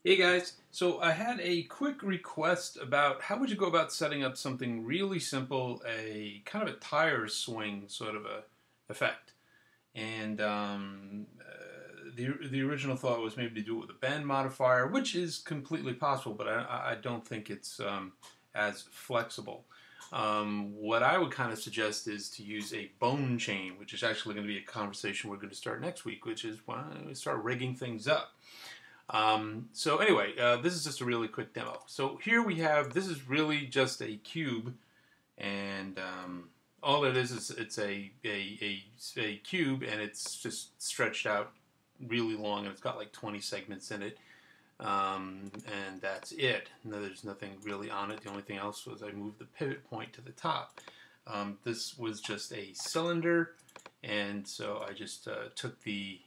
Hey guys, so I had a quick request about how would you go about setting up something really simple, a kind of a tire swing sort of a effect. And the original thought was maybe to do it with a bend modifier, which is completely possible, but I don't think it's as flexible. What I would kind of suggest is to use a bone chain, which is actually going to be a conversation we're going to start next week, which is when we start rigging things up. So anyway, this is just a really quick demo. So here we have, this is really just a cube, and all it is it's a cube, and it's just stretched out really long, and it's got like 20 segments in it, and that's it. No, there's nothing really on it. The only thing else was I moved the pivot point to the top. This was just a cylinder, and so I just took the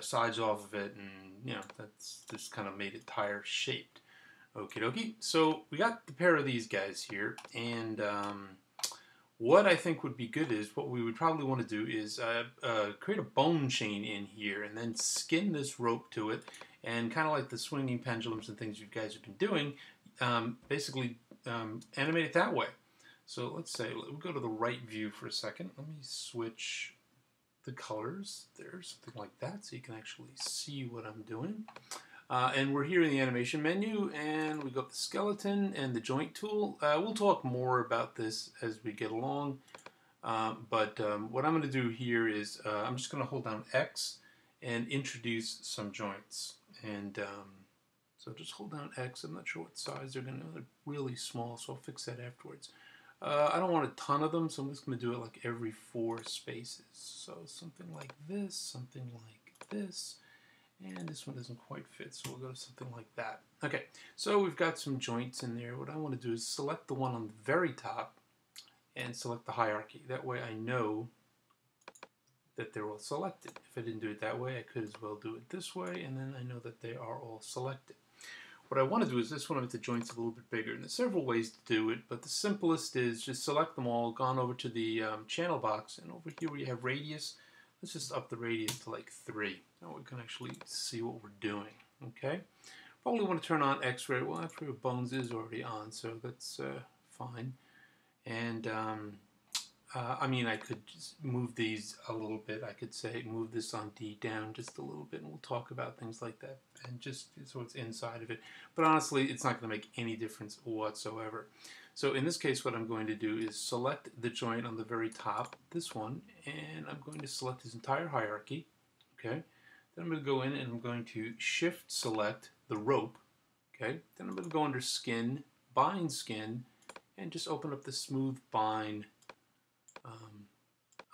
sides off of it, and that's just kind of made it tire shaped. Okie dokie. So we got the pair of these guys here, and what I think would be good is what we would probably want to do is create a bone chain in here, and then skin this rope to it, and kind of like the swinging pendulums and things you guys have been doing, basically animate it that way. So let's say we'll go to the right view for a second. Let me switch the colors there, something like that, so you can actually see what I'm doing. And we're here in the animation menu, and we got the skeleton and the joint tool. We'll talk more about this as we get along, but what I'm going to do here is I'm just going to hold down X and introduce some joints. And so just hold down X. I'm not sure what size they're going to be. They're really small, so I'll fix that afterwards. I don't want a ton of them, so I'm just going to do it like every 4 spaces. So something like this, something like this, and this one doesn't quite fit, so we'll go to something like that. Okay, so we've got some joints in there. What I want to do is select the one on the very top and select the hierarchy. That way I know that they're all selected. If I didn't do it that way, I could as well do it this way, and then I know that they are all selected. What I want to do is this one with the joints a little bit bigger, and there's several ways to do it, but the simplest is just select them all, gone over to the channel box, and over here where you have radius, let's just up the radius to like 3. Now we can actually see what we're doing, okay? Probably want to turn on X-ray. Well, X-ray of bones is already on, so that's fine. And I mean, I could just move these a little bit. I could say move this on D down just a little bit, and we'll talk about things like that, and just so it's inside of it. But honestly, it's not going to make any difference whatsoever. So in this case, what I'm going to do is select the joint on the very top, this one, and I'm going to select this entire hierarchy. Okay. Then I'm going to go in and I'm going to shift select the rope. Okay. Then I'm going to go under skin, bind skin, and just open up the smooth bind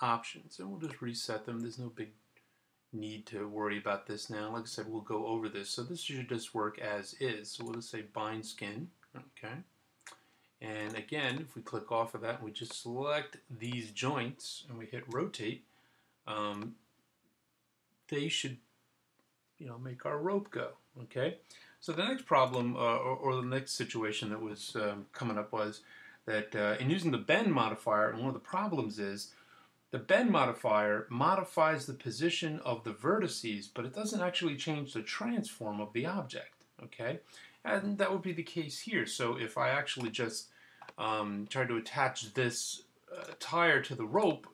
options, and we'll just reset them. There's no big need to worry about this now. Like I said, we'll go over this. So this should just work as is. So we'll just say bind skin. Okay. And again, if we click off of that and we just select these joints and we hit rotate, they should, make our rope go. Okay. So the next problem or the next situation that was coming up was that in using the bend modifier, and one of the problems is the bend modifier modifies the position of the vertices, but it doesn't actually change the transform of the object, okay? And that would be the case here. So if I actually just try to attach this tire to the rope,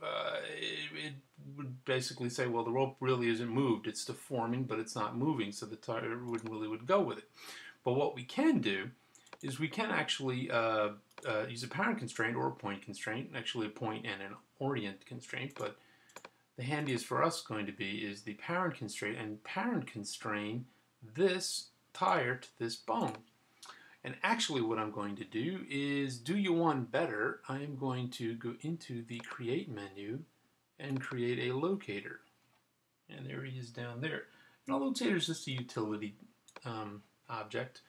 it would basically say, well, the rope really isn't moved. It's deforming, but it's not moving, so the tire would go with it. But what we can do is we can actually use a parent constraint or a point constraint, actually a point and an orient constraint, but the handiest for us going to be is the parent constraint, and parent constrain this tire to this bone. And actually what I'm going to do is do you one better. I am going to go into the create menu and create a locator. And there he is down there. And a locator is just a utility object.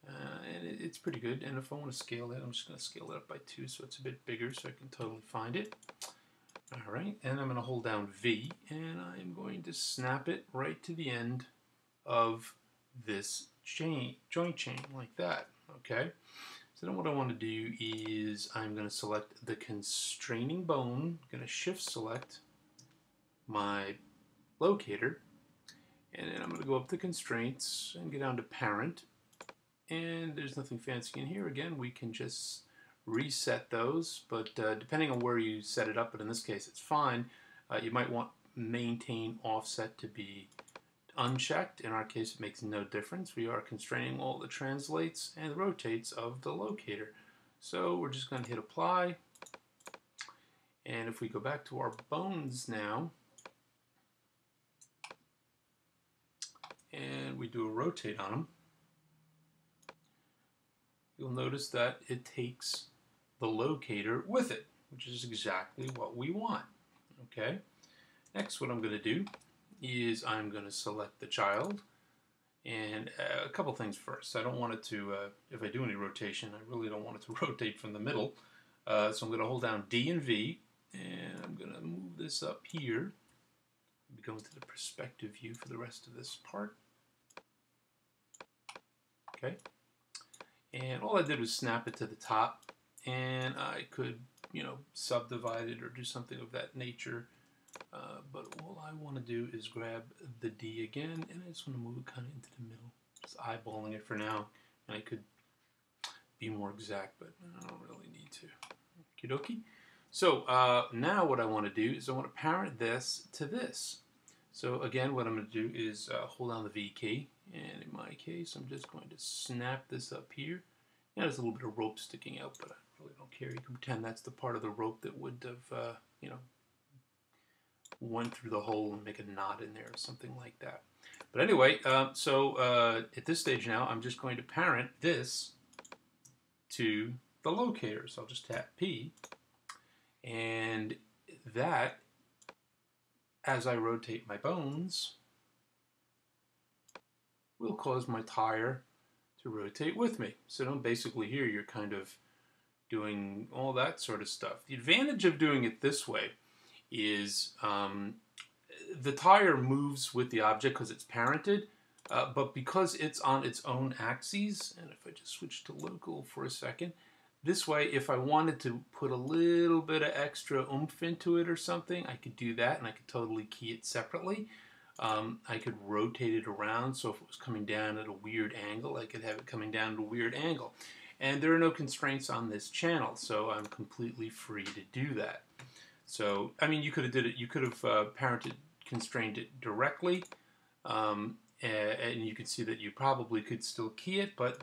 And it's pretty good, and if I want to scale it, I'm just going to scale it up by 2 so it's a bit bigger so I can totally find it. Alright, and I'm going to hold down V, and I'm going to snap it right to the end of this joint chain, like that. Okay, so then what I want to do is I'm going to select the constraining bone, I'm going to shift select my locator, and then I'm going to go up to constraints and get down to parent. and there's nothing fancy in here. Again, we can just reset those, but depending on where you set it up, but in this case it's fine, you might want maintain offset to be unchecked. In our case, it makes no difference. We are constraining all the translates and the rotates of the locator. So we're just going to hit apply. And if we go back to our bones now, and we do a rotate on them, you'll notice that it takes the locator with it, which is exactly what we want. Okay. Next, what I'm going to do is I'm going to select the child, and a couple things first. I don't want it to, if I do any rotation, I really don't want it to rotate from the middle. So I'm going to hold down D and V, and I'm going to move this up here. I'll go into the perspective view for the rest of this part. Okay. And all I did was snap it to the top, and I could, subdivide it or do something of that nature. But all I want to do is grab the D again, and I just want to move it kind of into the middle. Just eyeballing it for now, and I could be more exact, but I don't really need to. Okie dokie. So now what I want to do is I want to parent this to this. So again, what I'm going to do is hold down the V key, and in my case, I'm just going to snap this up here. Now there's a little bit of rope sticking out, but I really don't care. You can pretend that's the part of the rope that would have, went through the hole and make a knot in there or something like that. But anyway, so at this stage now, I'm just going to parent this to the locator. So I'll just tap P, and that, as I rotate my bones, will cause my tire to rotate with me. So basically here you're kind of doing all that sort of stuff. The advantage of doing it this way is the tire moves with the object because it's parented, but because it's on its own axes, and if I just switch to local for a second, this way if I wanted to put a little bit of extra oomph into it or something, I could do that, and I could totally key it separately. I could rotate it around, so if it was coming down at a weird angle, I could have it coming down at a weird angle. And there are no constraints on this channel, so I'm completely free to do that. So, I mean, you could have did it. You could have constrained it directly, and you could see that you probably could still key it. But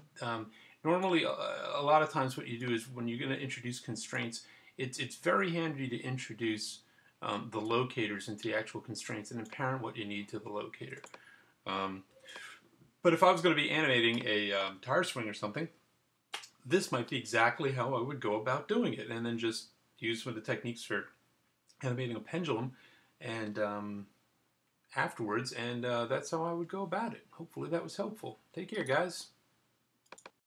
normally, a lot of times, what you do is when you're going to introduce constraints, it's very handy to introduce the locators into the actual constraints and then parent what you need to the locator. But if I was going to be animating a tire swing or something, this might be exactly how I would go about doing it, and then just use some of the techniques for animating a pendulum and afterwards, and that's how I would go about it. Hopefully that was helpful. Take care, guys.